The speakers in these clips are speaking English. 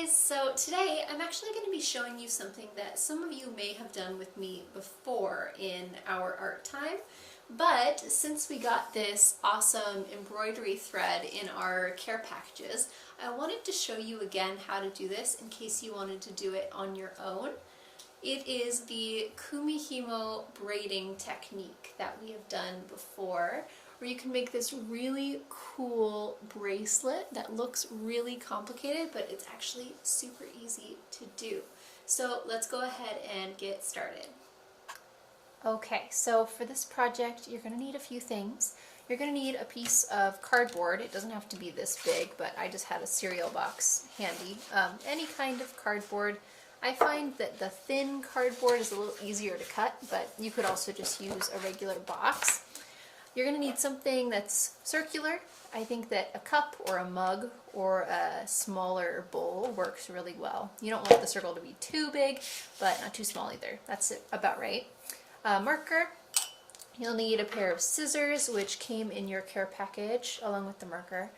guys, so today I'm actually going to be showing you something that some of you may have done with me before in our art time, but since we got this awesome embroidery thread in our care packages, I wanted to show you again how to do this in case you wanted to do it on your own. It is the kumihimo braiding technique that we have done before, where you can make this really cool bracelet that looks really complicated, but it's actually super easy to do. So let's go ahead and get started. Okay, so for this project, you're going to need a few things. You're going to need a piece of cardboard. It doesn't have to be this big, but I just had a cereal box handy. Any kind of cardboard. I find that the thin cardboard is a little easier to cut, but you could also just use a regular box. You're going to need something that's circular. I think that a cup or a mug or a smaller bowl works really well. You don't want the circle to be too big, but not too small either. That's about right. Marker. You'll need a pair of scissors, which came in your care package along with the marker.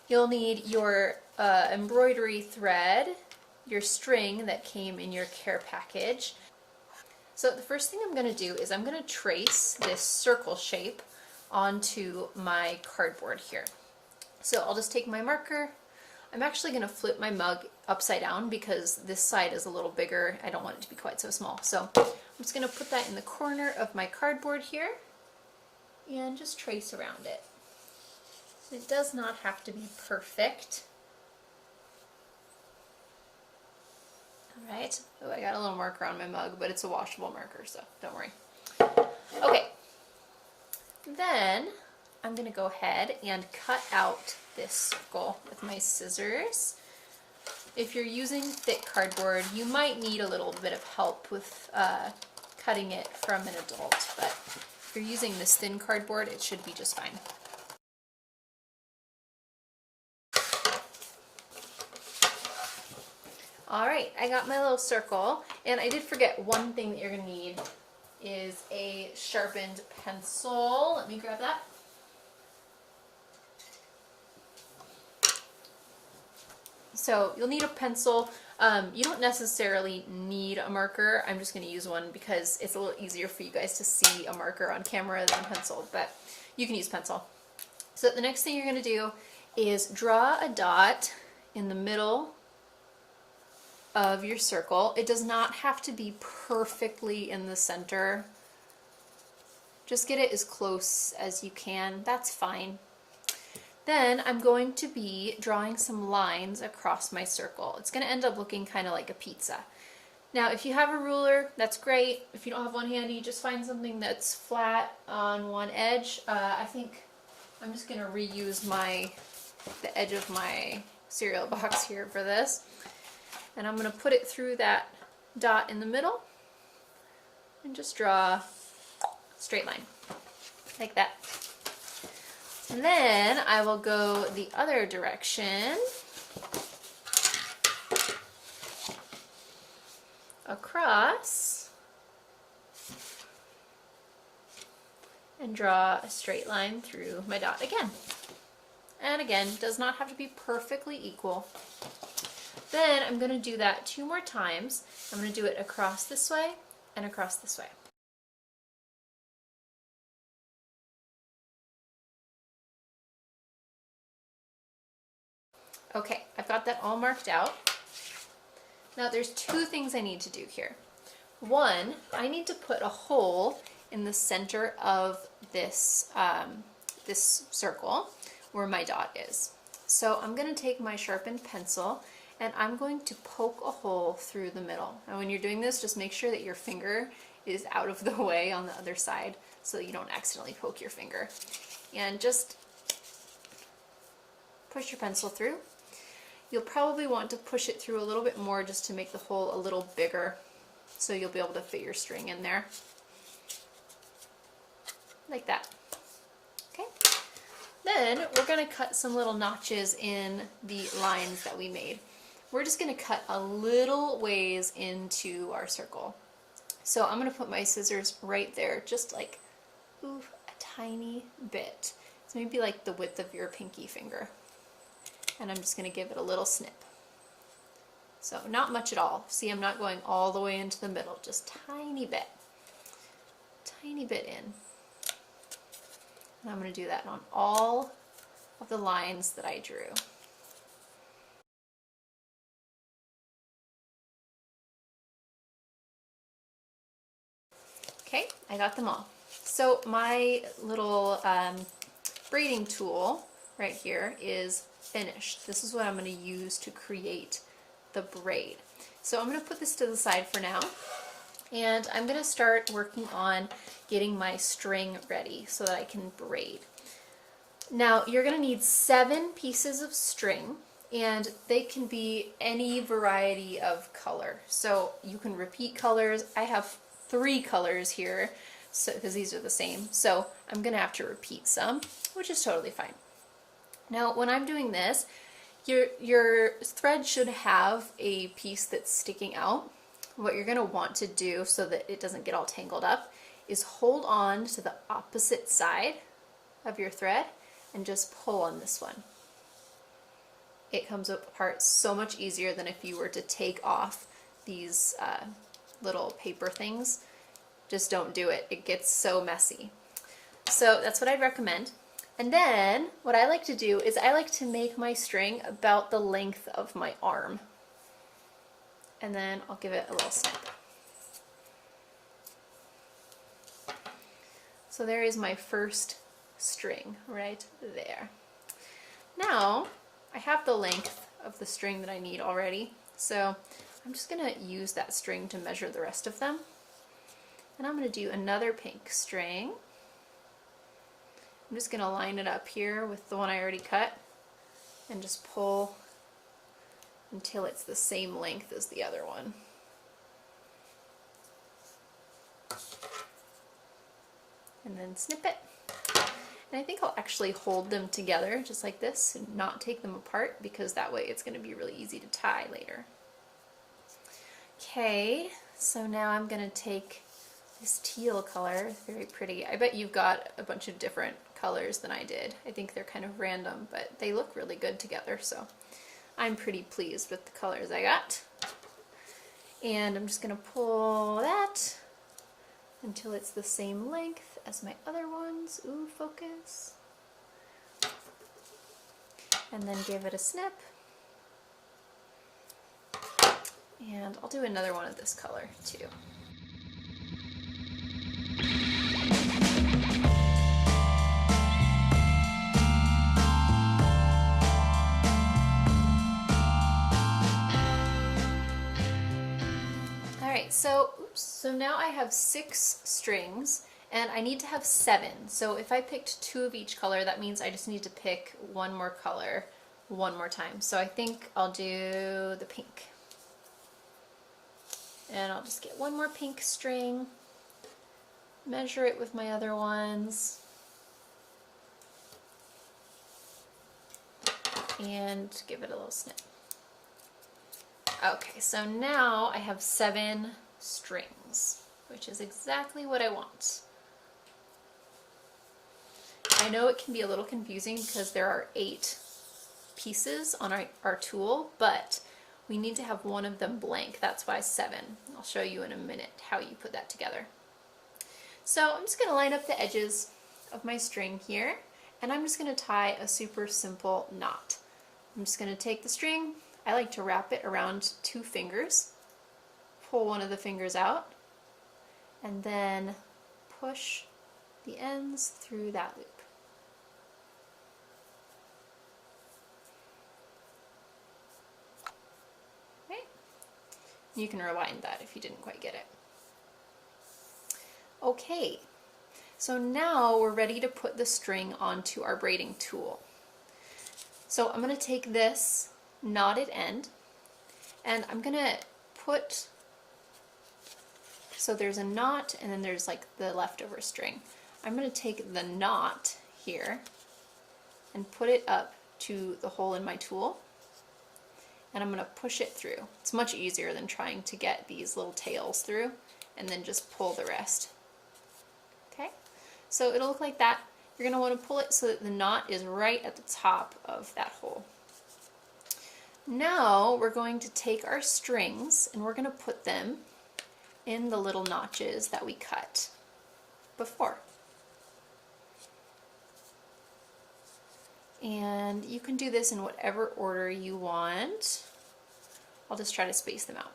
You'll need your embroidery thread, your string that came in your care package. So the first thing I'm going to do is I'm going to trace this circle shape onto my cardboard here. So I'll just take my marker. I'm actually going to flip my mug upside down because this side is a little bigger. I don't want it to be quite so small. So I'm just going to put that in the corner of my cardboard here and just trace around it. It does not have to be perfect. Alright, oh, I got a little marker on my mug, but it's a washable marker, so don't worry. Okay. Then I'm going to go ahead and cut out this circle with my scissors. If you're using thick cardboard, you might need a little bit of help with cutting it from an adult, but if you're using this thin cardboard, it should be just fine. Alright, I got my little circle, and I did forget one thing that you're going to need is a sharpened pencil. Let me grab that. So you'll need a pencil. You don't necessarily need a marker. I'm just going to use one because it's a little easier for you guys to see a marker on camera than a pencil, but you can use pencil. So the next thing you're going to do is draw a dot in the middle of your circle. It does not have to be perfectly in the center. Just get it as close as you can. That's fine. Then I'm going to be drawing some lines across my circle. It's going to end up looking kind of like a pizza. Now if you have a ruler, that's great. If you don't have one handy, just find something that's flat on one edge. I think I'm just going to reuse the edge of my cereal box here for this. And I'm going to put it through that dot in the middle and just draw a straight line like that. And then I will go the other direction across and draw a straight line through my dot again. And again, does not have to be perfectly equal. Then I'm going to do that 2 more times. I'm going to do it across this way and across this way. Okay, I've got that all marked out. Now there's 2 things I need to do here. One, I need to put a hole in the center of this, this circle where my dot is. So I'm going to take my sharpened pencil and I'm going to poke a hole through the middle. And when you're doing this, just make sure that your finger is out of the way on the other side so that you don't accidentally poke your finger. And just push your pencil through. You'll probably want to push it through a little bit more just to make the hole a little bigger so you'll be able to fit your string in there. Like that. Okay. Then we're going to cut some little notches in the lines that we made. We're just going to cut a little ways into our circle. So I'm going to put my scissors right there, just like a tiny bit. So maybe like the width of your pinky finger. And I'm just going to give it a little snip. So not much at all. See, I'm not going all the way into the middle, just tiny bit in. And I'm going to do that on all of the lines that I drew. Okay, I got them all. So my little braiding tool right here is finished. This is what I'm going to use to create the braid. So I'm going to put this to the side for now, and I'm going to start working on getting my string ready so that I can braid. Now you're going to need 7 pieces of string, and they can be any variety of color. So you can repeat colors. I have 3 colors here, so because these are the same. So I'm going to have to repeat some, which is totally fine. Now when I'm doing this, your thread should have a piece that's sticking out. What you're going to want to do so that it doesn't get all tangled up is hold on to the opposite side of your thread and just pull on this one. It comes apart so much easier than if you were to take off these little paper things. Just don't do it. It gets so messy. So that's what I'd recommend. And then what I like to do is I like to make my string about the length of my arm. And then I'll give it a little snip. So there is my first string right there. Now I have the length of the string that I need already, so I'm just going to use that string to measure the rest of them. And I'm going to do another pink string. I'm just going to line it up here with the one I already cut and just pull until it's the same length as the other one. And then snip it. And I think I'll actually hold them together just like this and not take them apart, because that way it's going to be really easy to tie later. Okay, so now I'm going to take this teal color, very pretty. I bet you've got a bunch of different colors than I did. I think they're kind of random, but they look really good together, so I'm pretty pleased with the colors I got. And I'm just going to pull that until it's the same length as my other ones. Ooh, focus. And then give it a snip. And I'll do another one of this color too. So now I have 6 strings and I need to have 7. So if I picked 2 of each color, that means I just need to pick one more color one more time. So I think I'll do the pink. And I'll just get one more pink string, measure it with my other ones, and give it a little snip. Okay, so now I have 7 strings, which is exactly what I want. I know it can be a little confusing because there are 8 pieces on our tool, but we need to have one of them blank. That's why 7. I'll show you in a minute how you put that together. So I'm just going to line up the edges of my string here, and I'm just going to tie a super simple knot. I'm just going to take the string. I like to wrap it around 2 fingers, pull one of the fingers out, and then push the ends through that loop. Okay. You can rewind that if you didn't quite get it. Okay, so now we're ready to put the string onto our braiding tool. So I'm going to take this knotted end and I'm going to put, so there's a knot and then there's like the leftover string. I'm going to take the knot here and put it up to the hole in my tool, and I'm going to push it through. It's much easier than trying to get these little tails through and then just pull the rest. Okay, so it'll look like that. You're going to want to pull it so that the knot is right at the top of that hole. Now we're going to take our strings and we're going to put them in the little notches that we cut before. And you can do this in whatever order you want. I'll just try to space them out.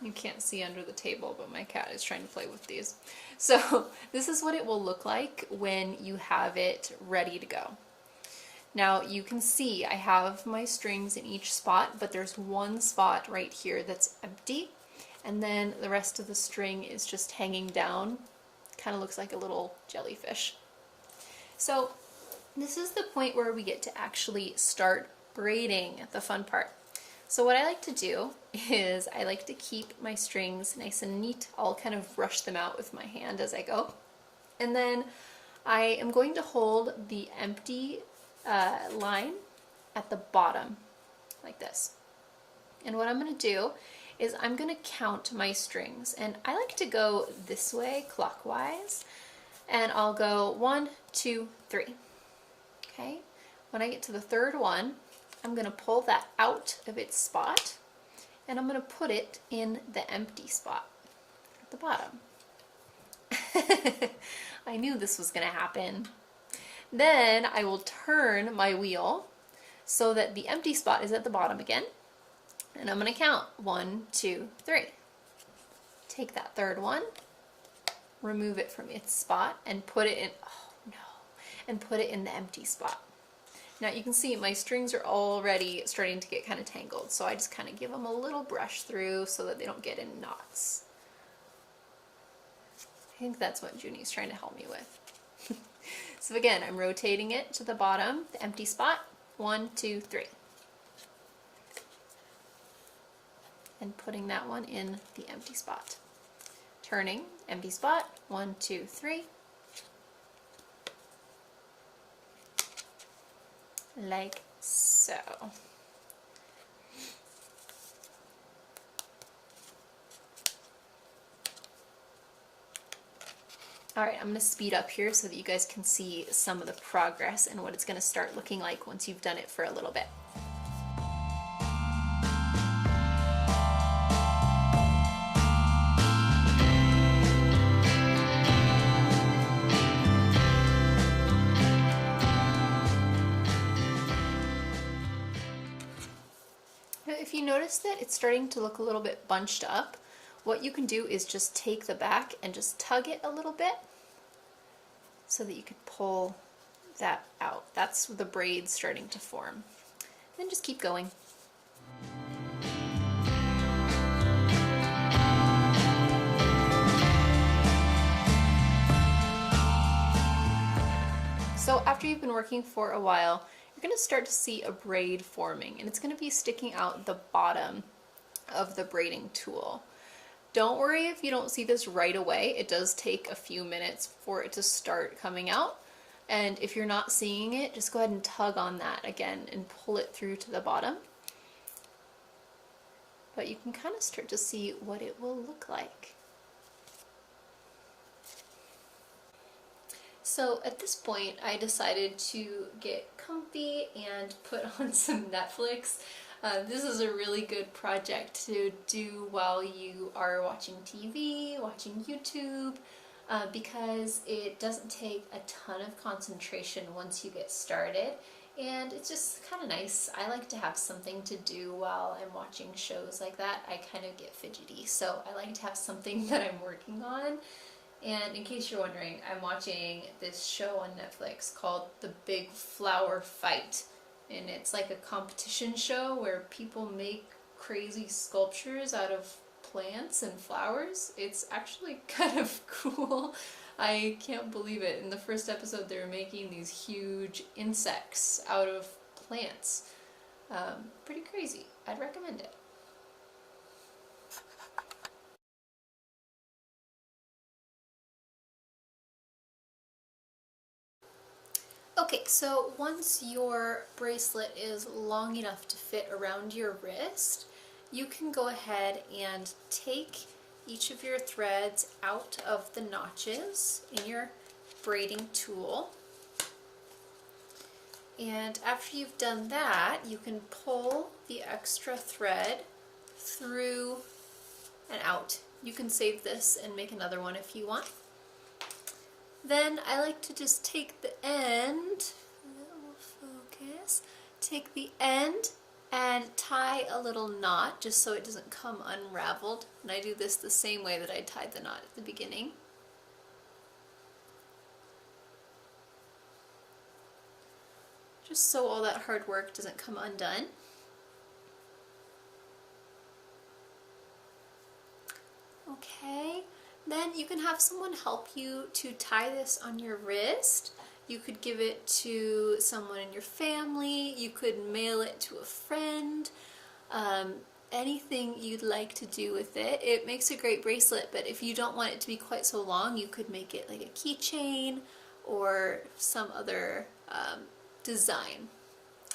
You can't see under the table, but my cat is trying to play with these. So this is what it will look like when you have it ready to go. Now you can see I have my strings in each spot, but there's one spot right here that's empty, and then the rest of the string is just hanging down. Kind of looks like a little jellyfish. So this is the point where we get to actually start braiding, the fun part. So what I like to do is I like to keep my strings nice and neat. I'll kind of brush them out with my hand as I go. And then I am going to hold the empty line at the bottom like this. And what I'm going to do is I'm going to count my strings, and I like to go this way clockwise, and I'll go 1, 2, 3. Okay, when I get to the third one, I'm going to pull that out of its spot, and I'm going to put it in the empty spot at the bottom. I knew this was going to happen. Then I will turn my wheel so that the empty spot is at the bottom again, and I'm going to count 1, 2, 3. Take that third one, remove it from its spot, and put it in, oh no, and put it in the empty spot. Now you can see my strings are already starting to get kind of tangled, so I just kind of give them a little brush through so that they don't get in knots. I think that's what Junie's trying to help me with. So again, I'm rotating it to the bottom, the empty spot, 1, 2, 3. And putting that one in the empty spot. Turning, empty spot, 1, 2, 3. Like so. Alright, I'm going to speed up here so that you guys can see some of the progress and what it's going to start looking like once you've done it for a little bit. If you notice that it's starting to look a little bit bunched up, what you can do is just take the back and just tug it a little bit so that you could pull that out. That's the braid starting to form. Then just keep going. So after you've been working for a while, you're going to start to see a braid forming, and it's going to be sticking out the bottom of the braiding tool. Don't worry if you don't see this right away. It does take a few minutes for it to start coming out. And if you're not seeing it, just go ahead and tug on that again and pull it through to the bottom. But you can kind of start to see what it will look like. So at this point, I decided to get comfy and put on some Netflix. This is a really good project to do while you are watching TV, watching YouTube, because it doesn't take a ton of concentration once you get started, and it's just kind of nice. I like to have something to do while I'm watching shows like that. I kind of get fidgety, so I like to have something that I'm working on. And in case you're wondering, I'm watching this show on Netflix called The Big Flower Fight. And it's like a competition show where people make crazy sculptures out of plants and flowers. It's actually kind of cool. I can't believe it. In the first episode, they were making these huge insects out of plants. Pretty crazy. I'd recommend it. Okay, so once your bracelet is long enough to fit around your wrist, you can go ahead and take each of your threads out of the notches in your braiding tool. And after you've done that, you can pull the extra thread through and out. You can save this and make another one if you want. Then I like to just take the end, focus, take the end and tie a little knot just so it doesn't come unraveled. And I do this the same way that I tied the knot at the beginning. Just so all that hard work doesn't come undone. Okay, then you can have someone help you to tie this on your wrist. You could give it to someone in your family, you could mail it to a friend, anything you'd like to do with it. It makes a great bracelet, but if you don't want it to be quite so long, you could make it like a keychain or some other design.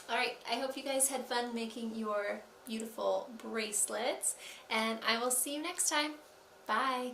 Alright, I hope you guys had fun making your beautiful bracelets, and I will see you next time. Bye!